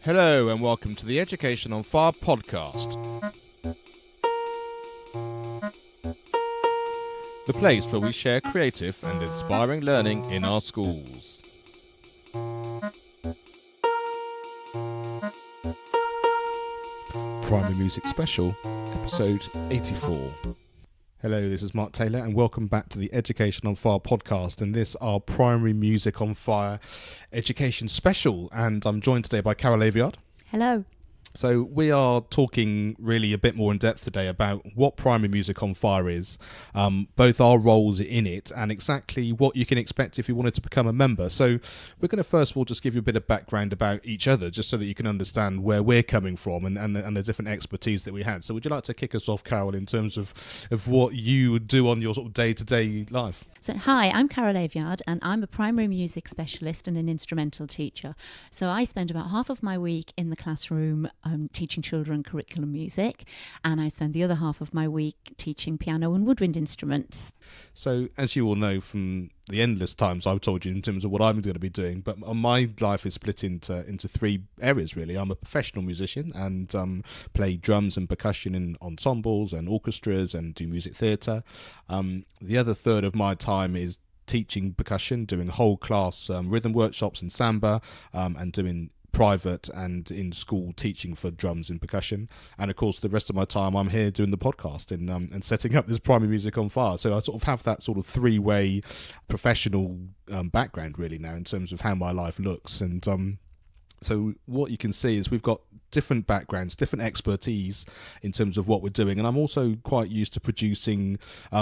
Hello and welcome to the Education on Fire podcast. The place where we share creative and inspiring learning in our schools. Primary Music Special, episode 84. Hello, this is Mark Taylor and welcome back to the Education on Fire podcast, and this our Primary Music on Fire Education Special, and I'm joined today by Carol Aviard. Hello. So we are talking really a bit more in depth today about what Primary Music on Fire is, both our roles in it and exactly what you can expect if you wanted to become a member. So we're going to first of all just give you a bit of background about each other, just so that you can understand where we're coming from and the different expertise that we had. So would you like to kick us off, Carol, in terms of what you do on your sort of day-to-day life? So, hi, I'm Carol Aviard and I'm a primary music specialist and an instrumental teacher. So I spend about half of my week in the classroom teaching children curriculum music, and I spend the other half of my week teaching piano and woodwind instruments. So, as you all know from the endless times I've told you in terms of what I'm going to be doing, but my life is split into three areas really. I'm a professional musician and play drums and percussion in ensembles and orchestras and do music theatre. The other third of my time is teaching percussion, doing whole class rhythm workshops in samba, and doing private and in school teaching for drums and percussion. And of course the rest of my time I'm here doing the podcast and setting up this Primary Music on Fire. So I sort of have that sort of three-way professional background really now in terms of how my life looks. And so what you can see is we've got different backgrounds, different expertise in terms of what we're doing. And I'm also quite used to producing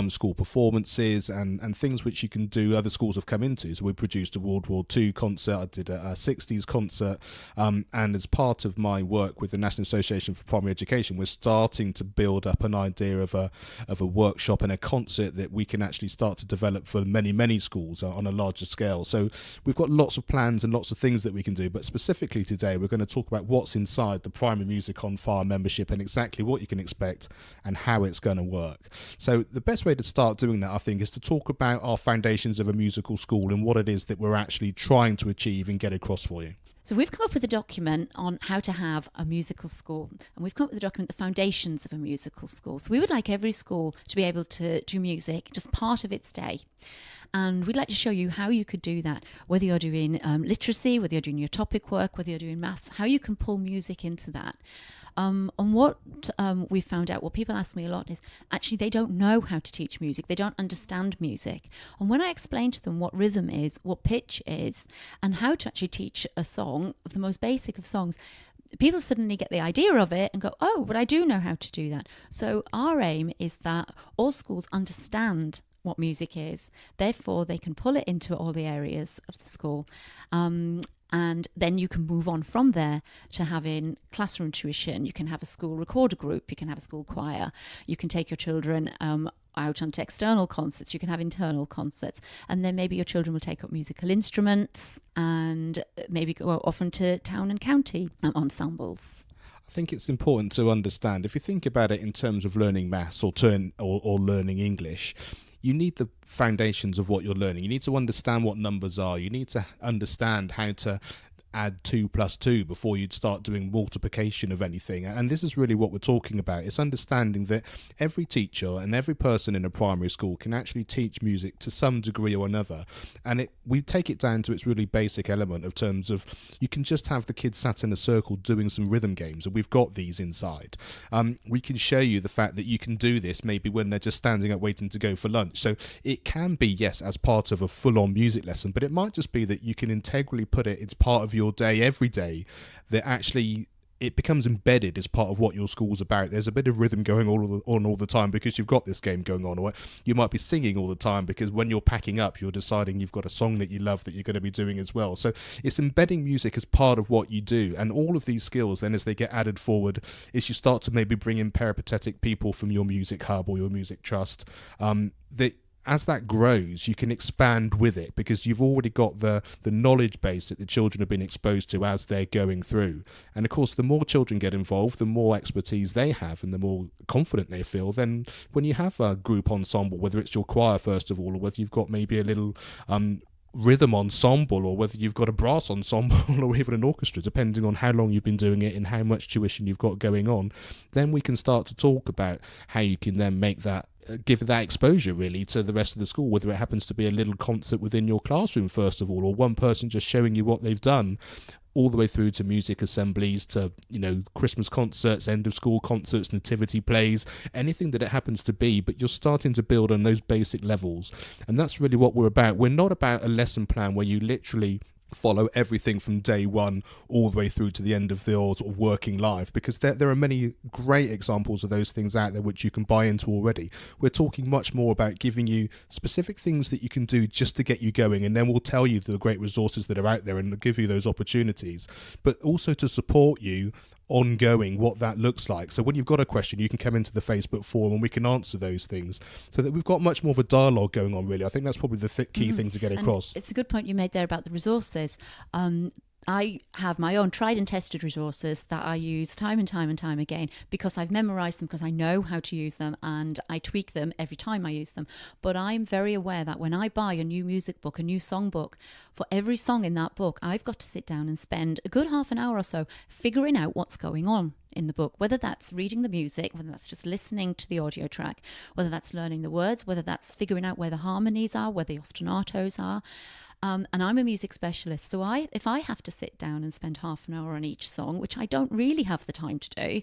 school performances and things which you can do, other schools have come into. So we produced a World War II concert, I did a 60s concert, and as part of my work with the National Association for Primary Education, we're starting to build up an idea of a workshop and a concert that we can actually start to develop for many schools on a larger scale. So we've got lots of plans and lots of things that we can do, but specifically today we're going to talk about what's inside the Primary Music on Fire membership and exactly what you can expect and how it's going to work. So the best way to start doing that, I think, is to talk about our foundations of a musical school and what it is that we're actually trying to achieve and get across for you. So we've come up with a document on how to have a musical school, and we've come up with a document, the foundations of a musical school. So we would like every school to be able to do music just part of its day. And we'd like to show you how you could do that, whether you're doing literacy, whether you're doing your topic work, whether you're doing maths, how you can pull music into that. And what we found out, what people ask me a lot is, actually they don't know how to teach music. They don't understand music. And when I explain to them what rhythm is, what pitch is, and how to actually teach a song, of the most basic of songs, people suddenly get the idea of it and go, oh, but I do know how to do that. So our aim is that all schools understand what music is, therefore they can pull it into all the areas of the school, and then you can move on from there to having classroom tuition. You can have a school recorder group, you can have a school choir, you can take your children out onto external concerts, you can have internal concerts, and then maybe your children will take up musical instruments and maybe go off into town and county ensembles. I think it's important to understand, if you think about it in terms of learning maths or learning English, you need the foundations of what you're learning. You need to understand what numbers are. You need to understand how to add 2 plus 2 before you'd start doing multiplication of anything. And this is really what we're talking about. It's understanding that every teacher and every person in a primary school can actually teach music to some degree or another. And we take it down to its really basic element of terms of you can just have the kids sat in a circle doing some rhythm games, and we've got these inside. We can show you the fact that you can do this maybe when they're just standing up waiting to go for lunch. So it can be, yes, as part of a full-on music lesson, but it might just be that you can integrally put it's part of your day every day, that actually it becomes embedded as part of what your school's about. There's a bit of rhythm going on all the time because you've got this game going on, or you might be singing all the time because when you're packing up you're deciding you've got a song that you love that you're going to be doing as well. So it's embedding music as part of what you do, and all of these skills then, as they get added forward, is you start to maybe bring in peripatetic people from your music hub or your music trust, that as that grows, you can expand with it because you've already got the knowledge base that the children have been exposed to as they're going through. And of course, the more children get involved, the more expertise they have and the more confident they feel. Then when you have a group ensemble, whether it's your choir first of all, or whether you've got maybe a little rhythm ensemble, or whether you've got a brass ensemble or even an orchestra, depending on how long you've been doing it and how much tuition you've got going on, then we can start to talk about how you can then make that, give that exposure really to the rest of the school, whether it happens to be a little concert within your classroom first of all, or one person just showing you what they've done, all the way through to music assemblies, to, you know, Christmas concerts, end of school concerts, nativity plays, anything that it happens to be. But you're starting to build on those basic levels, and that's really what we're about. We're not about a lesson plan where you literally follow everything from day one all the way through to the end of your sort of working life, because there are many great examples of those things out there which you can buy into already. We're talking much more about giving you specific things that you can do just to get you going, and then we'll tell you the great resources that are out there and give you those opportunities, but also to support you ongoing what that looks like. So when you've got a question, you can come into the Facebook forum and we can answer those things, so that we've got much more of a dialogue going on really. I think that's probably the key thing to get across. It's a good point you made there about the resources. I have my own tried and tested resources that I use time and time and time again, because I've memorized them, because I know how to use them, and I tweak them every time I use them. But I'm very aware that when I buy a new music book, a new song book, for every song in that book, I've got to sit down and spend a good half an hour or so figuring out what's going on in the book, whether that's reading the music, whether that's just listening to the audio track, whether that's learning the words, whether that's figuring out where the harmonies are, where the ostinatos are. And I'm a music specialist, so if I have to sit down and spend half an hour on each song, which I don't really have the time to do,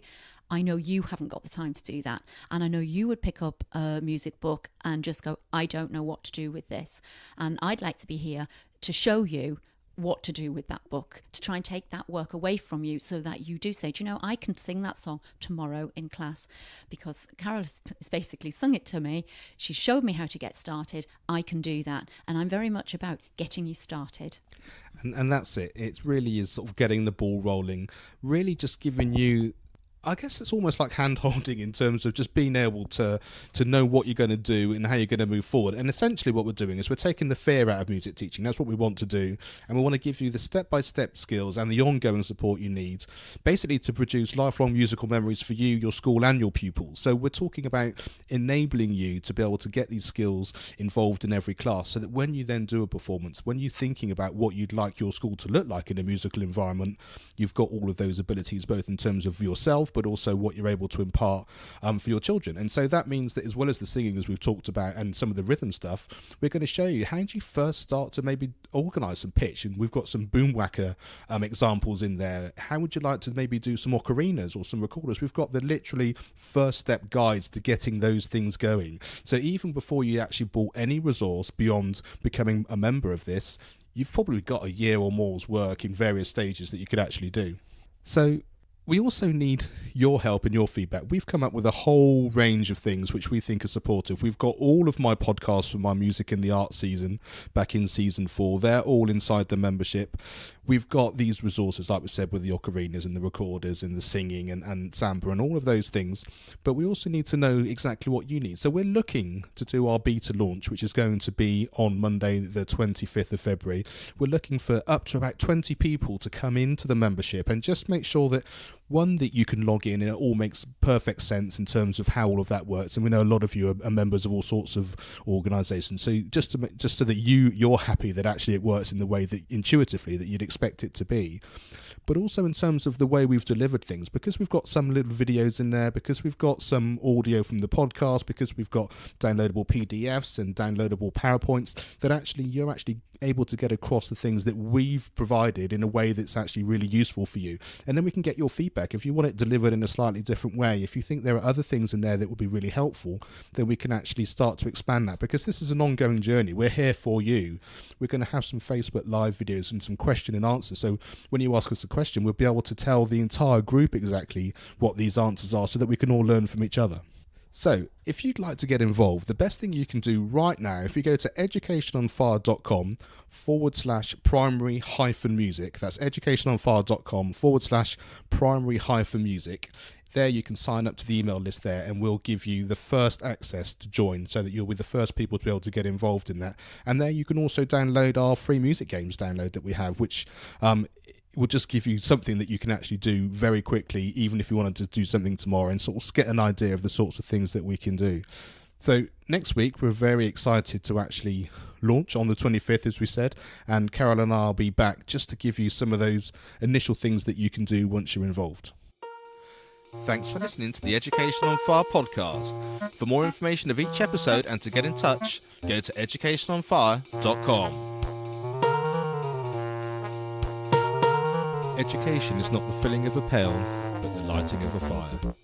I know you haven't got the time to do that. And I know you would pick up a music book and just go, I don't know what to do with this. And I'd like to be here to show you what to do with that book, to try and take that work away from you, so that you do say, do you know, I can sing that song tomorrow in class because Carol has basically sung it to me. She showed me how to get started. I can do that. And I'm very much about getting you started. And that's it. It really is sort of getting the ball rolling, really just giving you, I guess it's almost like hand-holding in terms of just being able to know what you're going to do and how you're going to move forward. And essentially what we're doing is we're taking the fear out of music teaching. That's what we want to do. And we want to give you the step-by-step skills and the ongoing support you need, basically to produce lifelong musical memories for you, your school and your pupils. So we're talking about enabling you to be able to get these skills involved in every class, so that when you then do a performance, when you're thinking about what you'd like your school to look like in a musical environment, you've got all of those abilities, both in terms of yourself, but also what you're able to impart for your children. And so that means that, as well as the singing, as we've talked about, and some of the rhythm stuff, we're going to show you how do you first start to maybe organise some pitch. And we've got some boomwhacker examples in there. How would you like to maybe do some ocarinas or some recorders? We've got the literally first step guides to getting those things going. So even before you actually bought any resource beyond becoming a member of this, you've probably got a year or more's work in various stages that you could actually do. So we also need your help and your feedback. We've come up with a whole range of things which we think are supportive. We've got all of my podcasts from my Music in the Arts season back in season 4. They're all inside the membership. We've got these resources, like we said, with the ocarinas and the recorders and the singing and samba and all of those things. But we also need to know exactly what you need. So we're looking to do our beta launch, which is going to be on Monday, the 25th of February. We're looking for up to about 20 people to come into the membership and just make sure that, one, that you can log in and it all makes perfect sense in terms of how all of that works. And we know a lot of you are members of all sorts of organisations. So just so that you're happy that actually it works in the way that intuitively that you'd expect it to be. But also in terms of the way we've delivered things, because we've got some little videos in there, because we've got some audio from the podcast, because we've got downloadable PDFs and downloadable PowerPoints, that actually you're actually able to get across the things that we've provided in a way that's actually really useful for you. And then we can get your feedback. If you want it delivered in a slightly different way, if you think there are other things in there that would be really helpful, then we can actually start to expand that, because this is an ongoing journey. We're here for you. We're going to have some Facebook live videos and some question and answers. So when you ask us a question, we'll be able to tell the entire group exactly what these answers are, so that we can all learn from each other. So if you'd like to get involved, the best thing you can do right now, if you go to educationonfire.com/primary-music, that's educationonfire.com/primary-music. There you can sign up to the email list there, and we'll give you the first access to join, so that you'll be the first people to be able to get involved in that. And there you can also download our free music games download that we have, which will just give you something that you can actually do very quickly, even if you wanted to do something tomorrow, and sort of get an idea of the sorts of things that we can do. So next week, we're very excited to actually launch on the 25th, as we said, and Carol and I will be back just to give you some of those initial things that you can do once you're involved. Thanks for listening to the Education on Fire podcast. For more information of each episode and to get in touch, go to educationonfire.com. Education is not the filling of a pail, but the lighting of a fire.